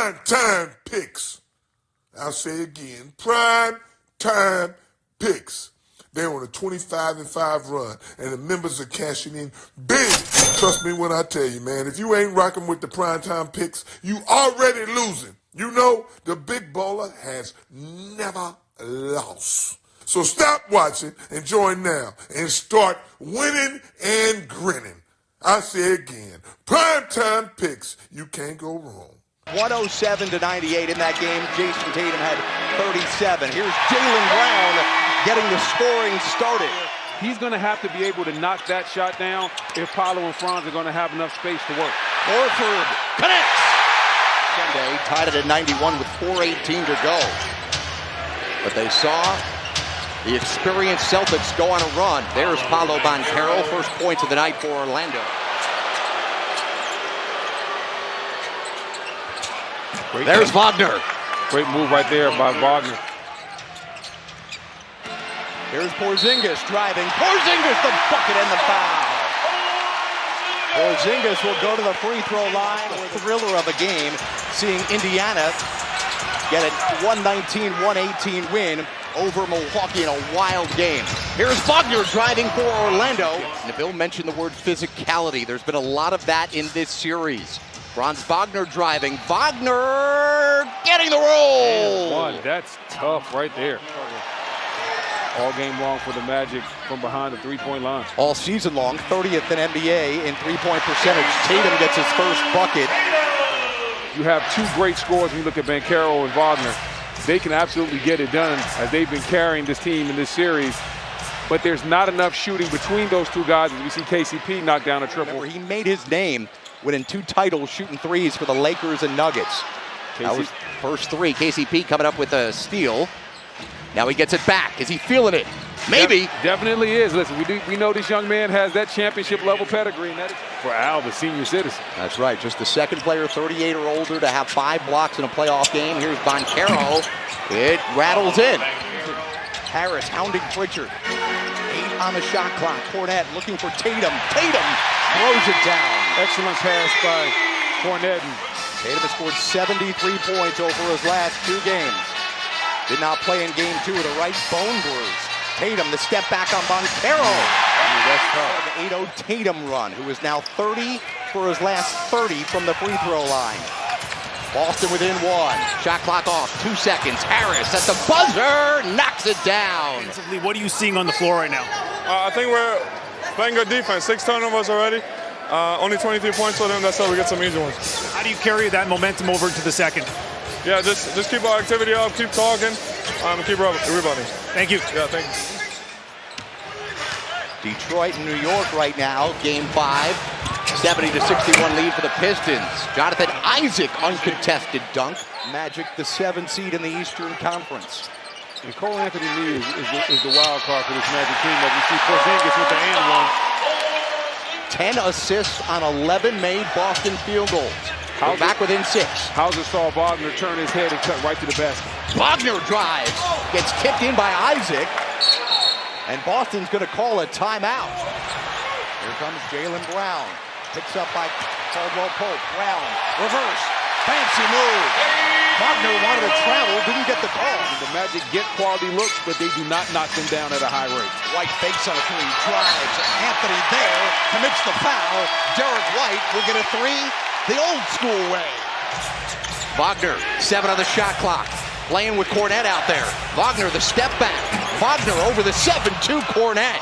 prime time picks. I'll say again, prime time picks. They're on a 25-5 run, and the members are cashing in big. Trust me when I tell you, man, if you ain't rocking with the primetime picks, you already losing. You know, the big baller has never lost. So stop watching and join now and start winning and grinning. I say again, primetime picks, you can't go wrong. 107-98 in that game. Jason Tatum had 37. Here's Jaylen Brown getting the scoring started. He's going to have to be able to knock that shot down if Paolo and Franz are going to have enough space to work. Horford connects. Sunday tied it at 91 with 4:18 to go. But they saw the experienced Celtics go on a run. There's Paolo Banchero, first points of the night for Orlando. There's Wagner. Great move right there by Wagner. Here's Porzingis driving. Porzingis the bucket and the foul. Porzingis will go to the free throw line. A thriller of a game, seeing Indiana get a 119-118 win over Milwaukee in a wild game. Here's Wagner driving for Orlando. Nabil mentioned the word physicality. There's been a lot of that in this series. Franz Wagner driving. Wagner getting the roll. One. That's tough right there. All game long for the Magic from behind the three-point line. All season long, 30th in NBA in three-point percentage. Tatum gets his first bucket. You have two great scorers when you look at Banchero and Wagner. They can absolutely get it done as they've been carrying this team in this series. But there's not enough shooting between those two guys as we see KCP knock down a triple. Remember, he made his name winning 2 titles shooting threes for the Lakers and Nuggets. That was first three. KCP coming up with a steal. Now he gets it back. Is he feeling it? Maybe. Definitely is. Listen, we know this young man has that championship level pedigree, and that is for Al, the senior citizen. That's right. Just the second player 38 or older to have 5 blocks in a playoff game. Here's Banchero. It rattles in. Harris hounding Pritchard. 8 on the shot clock. Cornette looking for Tatum. Tatum throws it down. Excellent pass by Cornette. Tatum has scored 73 points over his last 2 games. Did not play in game 2 with a right bone bruise. Tatum, the step back on Banchero. That's tough. The 8-0 Tatum run, who is now 30 for his last 30 from the free throw line. Boston within 1. Shot clock off. 2 seconds. Harris at the buzzer knocks it down. What are you seeing on the floor right now? I think we're playing good defense. 6 turnovers already. Only 23 points for them. That's how we get some easy ones. How do you carry that momentum over into the second? Yeah, just keep our activity up, keep talking, keep rebounding. Thank you. Yeah, thank you. Detroit and New York right now, game 5. 70-61 lead for the Pistons. Jonathan Isaac, uncontested dunk. Magic, the 7th seed in the Eastern Conference. And Cole Anthony Lee is the wild card for this Magic team. As we see Porzingis with the and one. 10 assists on 11 made Boston field goals. We're back within 6. Hauser saw Wagner turn his head and cut right to the basket. Wagner drives, gets tipped in by Isaac, and Boston's going to call a timeout. Here comes Jaylen Brown, picks up by Caldwell Pope. Brown, reverse, fancy move. Wagner wanted to travel, didn't get the call. The Magic get quality looks, but they do not knock them down at a high rate. White fakes on a 3, drives. Anthony there, commits the foul. Derek White will get a 3. The old school way. Wagner, 7 on the shot clock. Playing with Cornette out there. Wagner, the step back. Wagner over the 7-2 Cornette.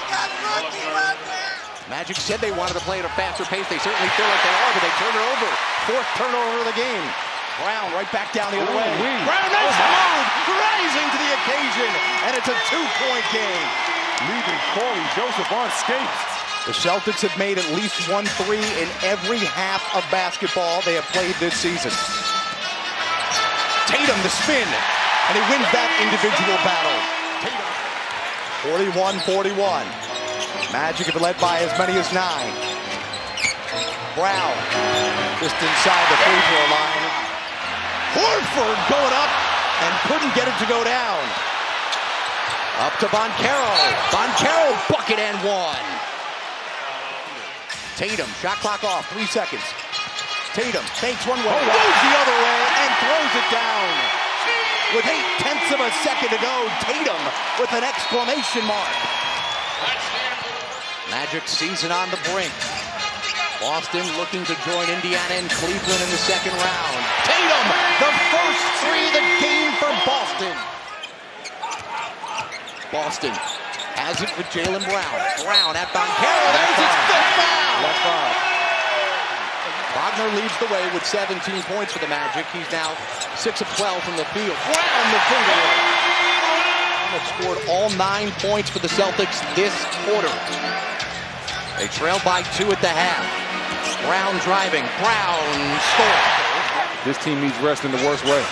Magic said they wanted to play at a faster pace. They certainly feel like they are, but they turn it over. 4th turnover of the game. Brown right back down the other way. Brown, nice move, rising to the occasion, and it's a 2-point game. Leaving Corey Joseph on skates. The Celtics have made at least 1 3 in every half of basketball they have played this season. Tatum the spin, and he wins that individual battle. Tatum, 41-41. Magic have led by as many as 9. Brown, just inside the free throw line. Horford going up and couldn't get it to go down. Up to Banchero. Banchero, bucket and 1. Tatum, shot clock off, 3 seconds. Tatum fakes one way, goes the other way, and throws of a second to go. Tatum with an exclamation mark. Magic season on the brink. Boston looking to join Indiana and Cleveland in the second round. Tatum, the first three of the game for Boston. Boston has it with Jaylen Brown. Brown at Banchero. There's his fifth foul. Left five. Wagner leads the way with 17 points for the Magic. He's now 6 of 12 from the field. Brown the finger roll. Have scored all 9 points for the Celtics this quarter. They trailed by 2 at the half. Brown driving. Brown scores. This team needs rest in the worst way.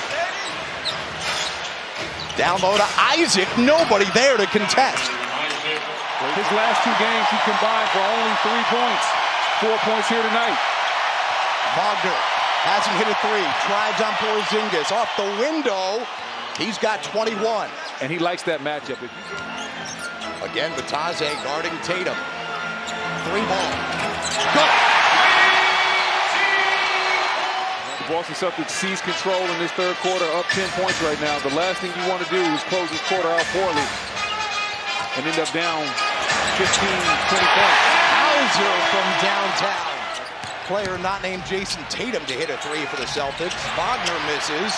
Down low to Isaac. Nobody there to contest. His last 2 games, he combined for only 3 points. 4 points here tonight. Wagner hasn't hit a 3. Drives on Porzingis. Off the window. He's got 21. And he likes that matchup. Again, Bataze guarding Tatum. 3 ball. Good. The Boston Celtics seize control in this third quarter, up 10 points right now. The last thing you want to do is close this quarter out poorly and end up down 15, 20 points. Hauser from downtown. Player not named Jason Tatum to hit a 3 for the Celtics. Wagner misses.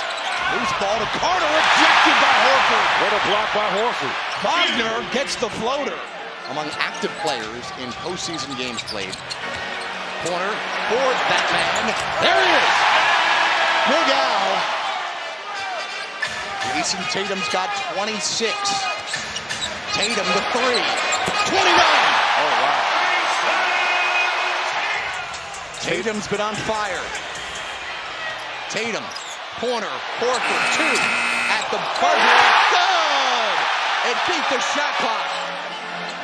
Loose ball to Carter, rejected by Horford. What a block by Horford. Wagner gets the floater. Among active players in postseason games played. Corner for that man. There he is. Big Al. Jason Tatum's got 26. Tatum the 3. 29. Oh, wow. Tatum's been on fire. Tatum, corner, Horford, 2 at the buzzer. Good! It beat the shot clock.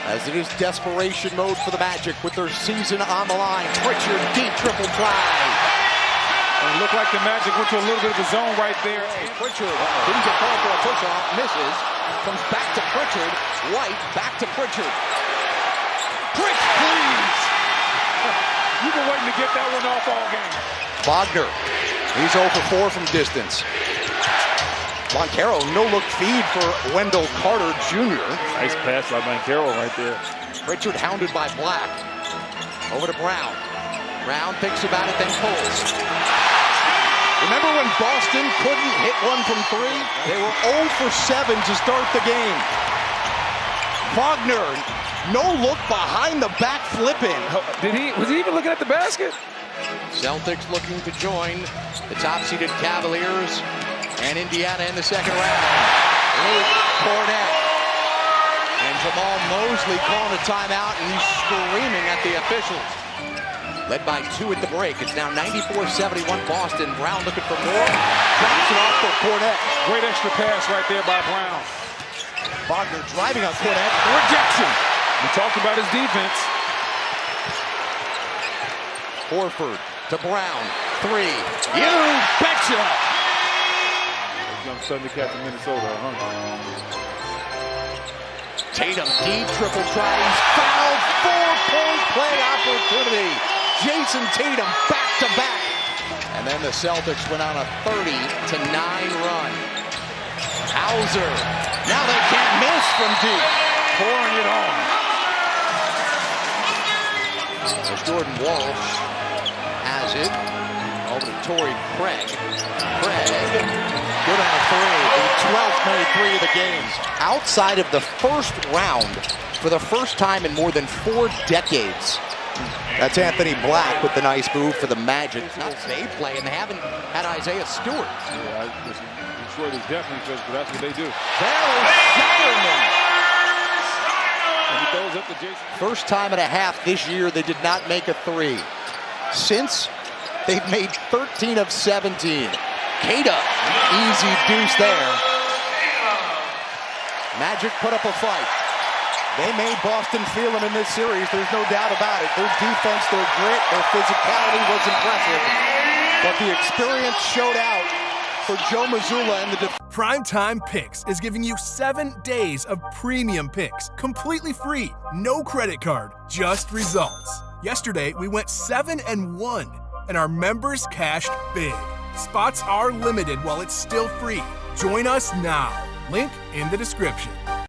As it is desperation mode for the Magic with their season on the line. Pritchard, deep triple try. And it looked like the Magic went to a little bit of a zone right there. Pritchard didn't get called for a push-off, misses. Comes back to Pritchard. White, back to Pritchard. Pritch, please! You've been waiting to get that one off all game. Wagner, he's 0 for 4 from distance. Banchero, no-look feed for Wendell Carter Jr. Nice pass by Banchero right there. Pritchard hounded by Black. Over to Brown. Brown thinks about it, then pulls. Remember when Boston couldn't hit one from 3? They were 0 for 7 to start the game. Wagner, no look behind the back flipping. Was he even looking at the basket? Celtics looking to join the top-seeded Cavaliers and Indiana in the second round. Luke Cornett and Jamal Mosley calling a timeout, and he's screaming at the officials. Led by 2 at the break. It's now 94-71 Boston. Brown looking for more. Drops it off for Cornett. Great extra pass right there by Brown. Wagner driving on Cornett. Rejection. We talked about his defense. Horford to Brown. 3. You betcha! Young Thundercats in Minnesota, Tatum, deep triple try. He's fouled. 4-point play opportunity. Jason Tatum back-to-back. And then the Celtics went on a 30-9 run. Hauser. Now they can't miss from deep. pouring it on. As Jordan Walsh has it. Over to Torrey Craig. Craig, good on a 3. The 12th made 3 of the games. Outside of the first round, for the first time in more than 4 decades. That's Anthony Black with the nice move for the Magic. Not they play, and they haven't had Isaiah Stewart. Yeah, Detroit is definitely good, but that's what they do. There's Shireman. And he throws up to Jason. First time and a half this year they did not make a 3. Since, they've made 13 of 17. Keita, easy deuce there. Magic put up a fight. They made Boston feel them in this series, there's no doubt about it. Their defense, their grit, their physicality was impressive. But the experience showed out for Joe Mazzulla and the Primetime Picks is giving you 7 days of premium picks, completely free, no credit card, just results. Yesterday, we went 7-1, and our members cashed big. Spots are limited while it's still free. Join us now. Link in the description.